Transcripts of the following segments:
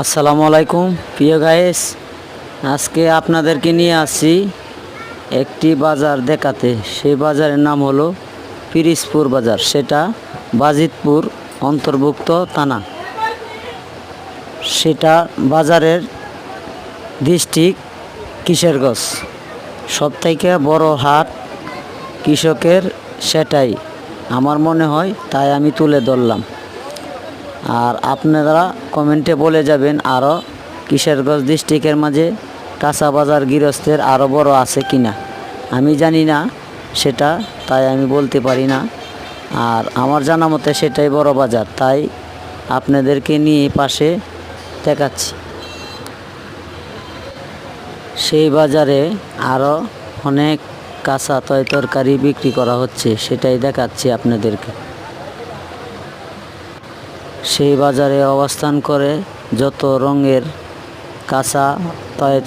আসসালামু আলাইকুম প্রিয় গাইস, আজকে আপনাদেরকে নিয়ে আসছি একটি বাজার দেখাতে। সেই বাজারের নাম হলো পিরিজপুর বাজার, সেটা বাজিতপুর অন্তর্ভুক্ত থানা। সেটা বাজারের ডিস্ট্রিক্ট কিশোরগঞ্জ। সবথেকে বড় হাট কৃষকের, সেটাই আমার মনে হয়, তাই আমি তুলে ধরলাম। আর আপনারা কমেন্টে বলে যাবেন আরও কিশোরগঞ্জ ডিস্ট্রিক্টের মাঝে কাঁচা বাজার গৃহস্থের আরও বড় আছে কিনা। আমি জানি না সেটা, তাই আমি বলতে পারি না। আর আমার জানা মতে সেটাই বড় বাজার, তাই আপনাদেরকে নিয়ে পাশে দেখাচ্ছি। সেই বাজারে আরও অনেক কাঁচা তরকারি বিক্রি করা হচ্ছে, সেটাই দেখাচ্ছি আপনাদেরকে। সেই বাজারে অবস্থান করে যত রঙের কাঁচা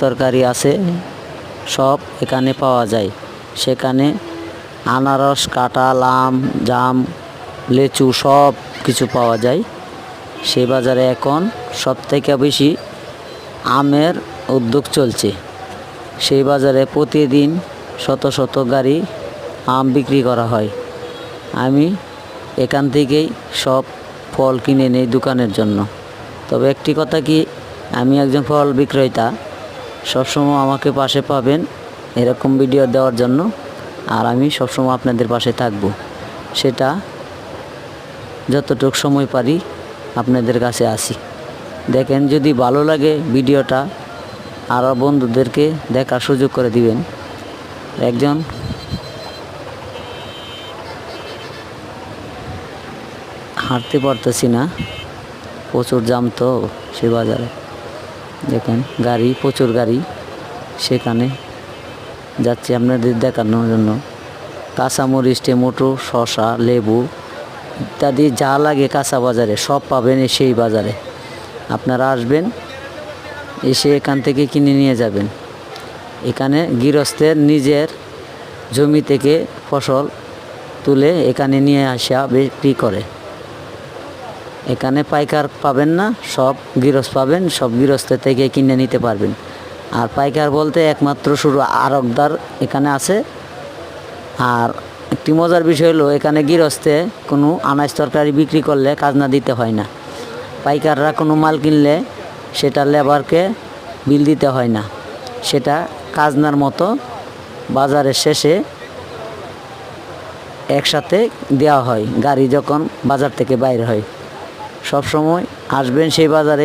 তরকারি আছে সব এখানে পাওয়া যায়। সেখানে আনারস, কাঁঠাল, আম, জাম, লেচু সব কিছু পাওয়া যায়। সেই বাজারে এখন সবথেকে বেশি আমের উদ্যোগ চলছে। সেই বাজারে প্রতিদিন শত শত গাড়ি আম বিক্রি করা হয়। আমি এখান থেকেই সব ফল কিনে নেই দোকানের জন্য। তবে একটি কথা কি, আমি একজন ফল বিক্রেতা, সবসময় আমাকে পাশে পাবেন এরকম ভিডিও দেওয়ার জন্য। আর আমি সবসময় আপনাদের পাশে থাকব, সেটা যতটুকু সময় পারি আপনাদের কাছে আসি। দেখেন, যদি ভালো লাগে ভিডিওটা আরও বন্ধুদেরকে দেখার সুযোগ করে দিবেন। একজন হাঁটতে পারতেছি না, প্রচুর জাম তো সে বাজারে। দেখেন গাড়ি, প্রচুর গাড়ি, সেখানে যাচ্ছি আপনাদের দেখানোর জন্য। কাঁচামরিচ, টমেটো, শসা, লেবু ইত্যাদি যা লাগে কাঁচা বাজারে সব পাবেন সেই বাজারে। আপনারা আসবেন, এসে এখান থেকে কিনে নিয়ে যাবেন। এখানে গৃহস্থের নিজের জমি থেকে ফসল তুলে এখানে নিয়ে আসা বিক্রি করে। এখানে পাইকার পাবেন না, সব গৃহস্থ পাবেন, সব গৃহস্থের থেকে কিনে নিতে পারবেন। আর পাইকার বলতে একমাত্র শুধু আড়তদার এখানে আছে। আর একটি মজার বিষয় হলো, এখানে গৃহস্থে কোনো আনাজ তরকারি বিক্রি করলে খাজনা দিতে হয় না। পাইকাররা কোনো মাল কিনলে সেটা লেবারকে বিল দিতে হয় না, সেটা খাজনার মতো বাজারের শেষে একসাথে দেওয়া হয় গাড়ি যখন বাজার থেকে বাইরে হয়। সব সময় আসবেন সেই বাজারে।